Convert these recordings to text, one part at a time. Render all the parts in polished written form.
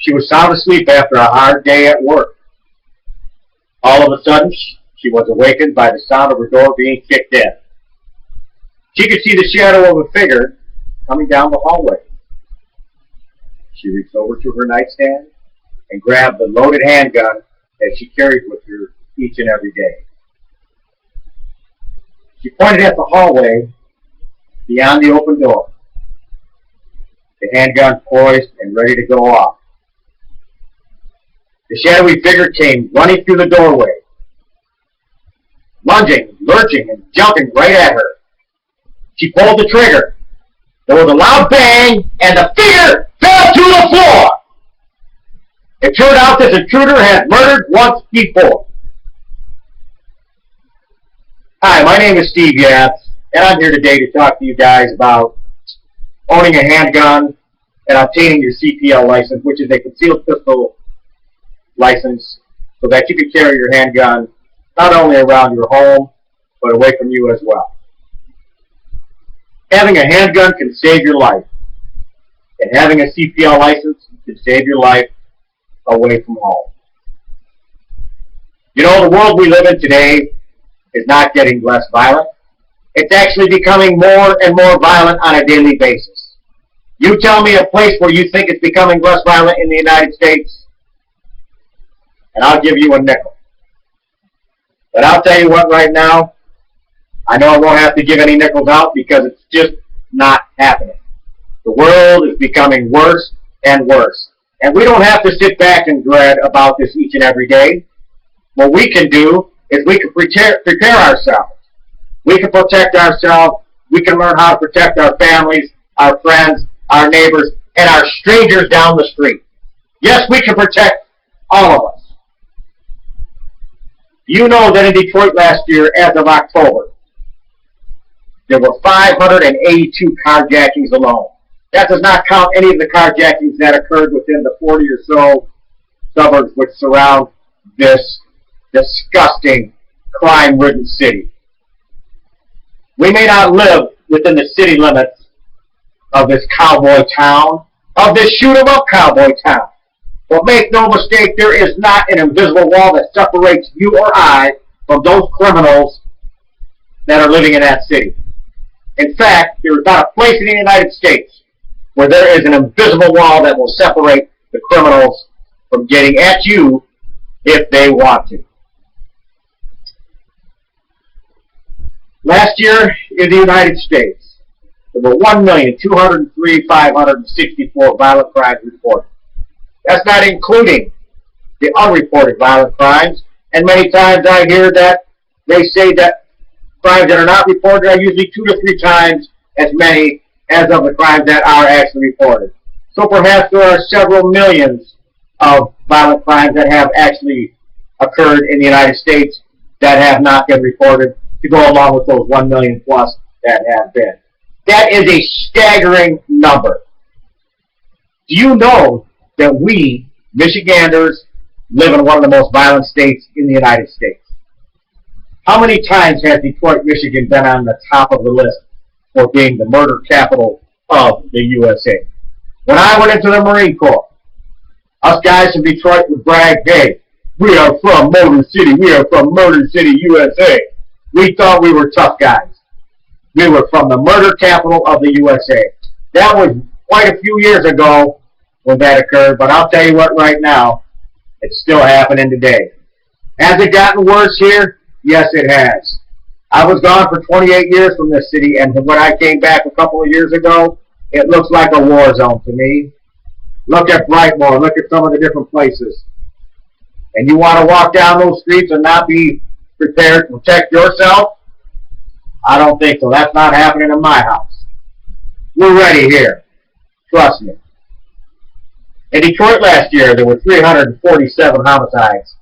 She was sound asleep after a hard day at work. All of a sudden, she was awakened by the sound of her door being kicked in. She could see the shadow of a figure coming down the hallway. She reached over to her nightstand and grabbed the loaded handgun that she carried with her each and every day. She pointed at the hallway beyond the open door, the handgun poised and ready to go off. The shadowy figure came running through the doorway, lunging, lurching, and jumping right at her. She pulled the trigger. There was a loud bang, and the figure fell to the floor. It turned out this intruder had murdered once before. Hi, my name is Steve Yates, and I'm here today to talk to you guys about owning a handgun and obtaining your CPL license, which is a concealed pistol license, so that you can carry your handgun not only around your home, but away from you as well. Having a handgun can save your life, and having a CPL license can save your life away from home. You know, the world we live in today is not getting less violent. It's actually becoming more and more violent on a daily basis. You tell me a place where you think it's becoming less violent in the United States, and I'll give you a nickel. But I'll tell you what right now, I know I won't have to give any nickels out because it's just not happening. The world is becoming worse and worse. And we don't have to sit back and dread about this each and every day. What we can do is we can prepare ourselves. We can protect ourselves. We can learn how to protect our families, our friends, our neighbors, and our strangers down the street. Yes, we can protect all of us. You know that in Detroit last year, as of October, there were 582 carjackings alone. That does not count any of the carjackings that occurred within the 40 or so suburbs which surround this disgusting, crime-ridden city. We may not live within the city limits of this cowboy town, of this shoot-'em-up cowboy town. But make no mistake, there is not an invisible wall that separates you or I from those criminals that are living in that city. In fact, there is not a place in the United States where there is an invisible wall that will separate the criminals from getting at you if they want to. Last year in the United States, there were 1,203,564 violent crimes reported. That's not including the unreported violent crimes. And many times I hear that they say that crimes that are not reported are usually 2 to 3 times as many as of the crimes that are actually reported. So perhaps there are several millions of violent crimes that have actually occurred in the United States that have not been reported, to go along with those 1 million plus that have been. That is a staggering number. Do you know that we, Michiganders, live in one of the most violent states in the United States? How many times has Detroit, Michigan been on the top of the list for being the murder capital of the USA? When I went into the Marine Corps, us guys from Detroit would brag, hey, we are from Motor City, we are from Murder City, USA. We thought we were tough guys. We were from the murder capital of the USA. That was quite a few years ago when that occurred, but I'll tell you what, right now, it's still happening today. Has it gotten worse here? Yes, it has. I was gone for 28 years from this city, and when I came back a couple of years ago, it looks like a war zone to me. Look at Brightmoor. Look at some of the different places. And you want to walk down those streets and not be prepared to protect yourself? I don't think so. That's not happening in my house. We're ready here. Trust me. In Detroit last year, there were 347 homicides.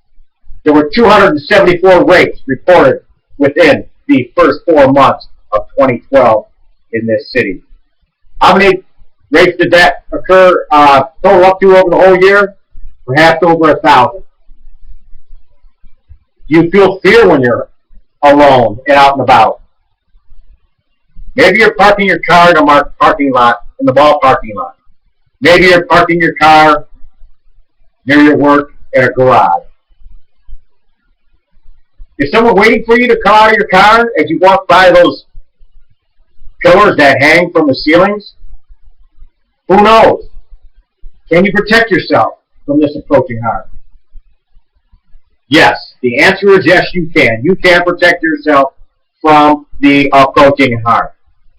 There were 274 rapes reported within the first 4 months of 2012 in this city. How many rapes did that occur total up to over the whole year? Perhaps over 1,000. You feel fear when you're alone and out and about. Maybe you're parking your car in a marked parking lot, in the mall parking lot. Maybe you're parking your car near your work, in a garage. Is someone waiting for you to come out of your car as you walk by those pillars that hang from the ceilings? Who knows? Can you protect yourself from this approaching harm? Yes, the answer is yes, you can. You can protect yourself from the approaching harm.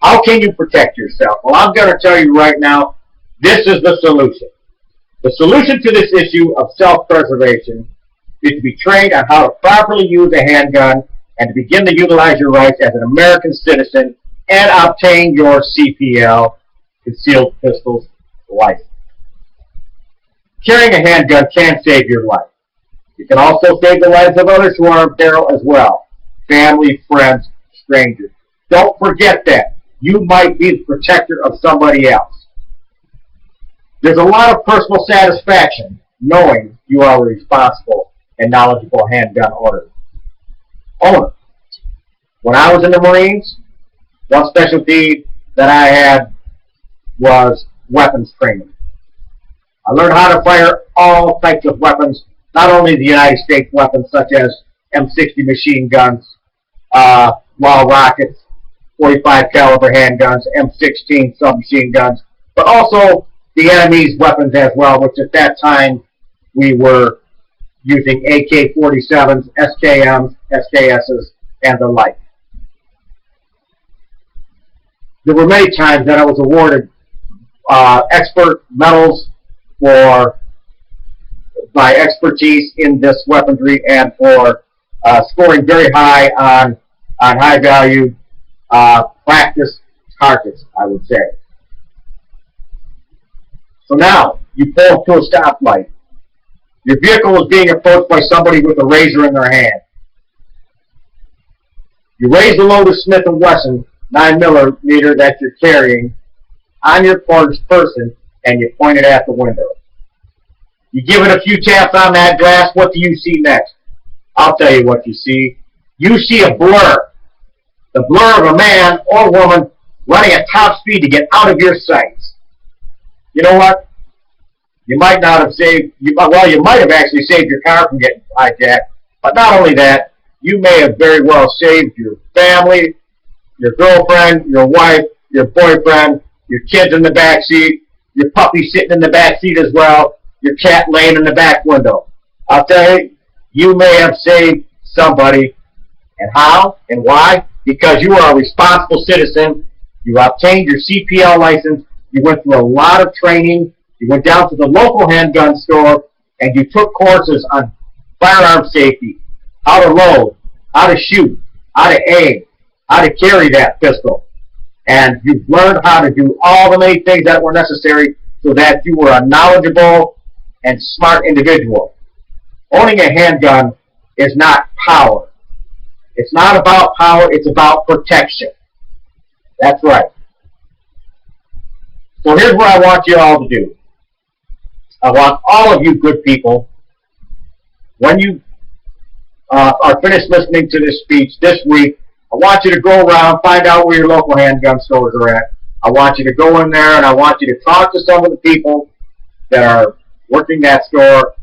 How can you protect yourself? Well, I'm going to tell you right now, this is the solution. The solution to this issue of self-preservation is to be trained on how to properly use a handgun and to begin to utilize your rights as an American citizen and obtain your CPL, concealed pistols license. Carrying a handgun can save your life. It can also save the lives of others who are in peril as well. Family, friends, strangers. Don't forget that. You might be the protector of somebody else. There's a lot of personal satisfaction knowing you are a responsible and knowledgeable handgun owner. When I was in the Marines, one specialty that I had was weapons training. I learned how to fire all types of weapons, not only the United States weapons such as M60 machine guns, wall rockets, 45 caliber handguns, M16 submachine guns, but also the enemy's weapons as well, which at that time we were using AK-47s, SKMs, SKSs, and the like. There were many times that I was awarded expert medals for my expertise in this weaponry and for scoring very high on high value practice targets, I would say. So now, you pull up to a stoplight. Your vehicle is being approached by somebody with a razor in their hand. You raise the loaded Smith & Wesson 9mm that you're carrying on your person and you point it at the window. You give it a few taps on that glass. What do you see next? I'll tell you what you see. You see a blur. The blur of a man or woman running at top speed to get out of your sights. You know what? You might not have saved, well, you might have actually saved your car from getting hijacked, but not only that, you may have very well saved your family, your girlfriend, your wife, your boyfriend, your kids in the back seat, your puppy sitting in the back seat as well, your cat laying in the back window. I'll tell you, you may have saved somebody. And how and why? Because you are a responsible citizen. You obtained your CPL license. You went through a lot of training. You went down to the local handgun store and you took courses on firearm safety, how to load, how to shoot, how to aim, how to carry that pistol. And you've learned how to do all the many things that were necessary so that you were a knowledgeable and smart individual. Owning a handgun is not power. It's not about power, it's about protection. That's right. So here's what I want you all to do. I want all of you good people, when you are finished listening to this speech this week, I want you to go around, find out where your local handgun stores are at. I want you to go in there and I want you to talk to some of the people that are working that store.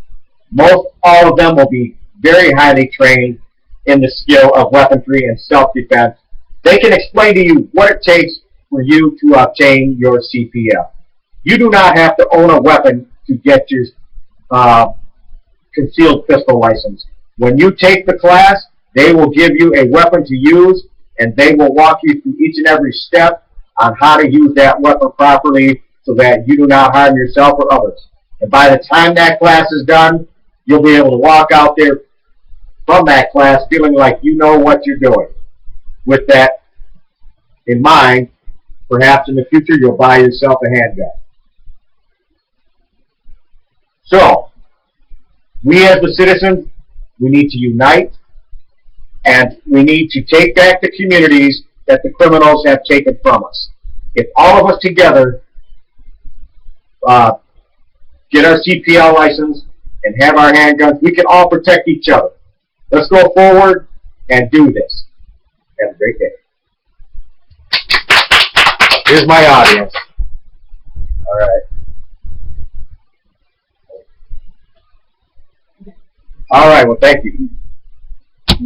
All of them will be very highly trained in the skill of weaponry and self-defense. They can explain to you what it takes for you to obtain your CPL. You do not have to own a weapon to get your concealed pistol license. When you take the class, they will give you a weapon to use, and they will walk you through each and every step on how to use that weapon properly so that you do not harm yourself or others. And by the time that class is done, you'll be able to walk out there from that class feeling like you know what you're doing. With that in mind, perhaps in the future you'll buy yourself a handgun. So, we as the citizens, we need to unite, and we need to take back the communities that the criminals have taken from us. If all of us together get our CPL license and have our handguns, we can all protect each other. Let's go forward and do this. Have a great day. Here's my audience. All right. All right, well, thank you.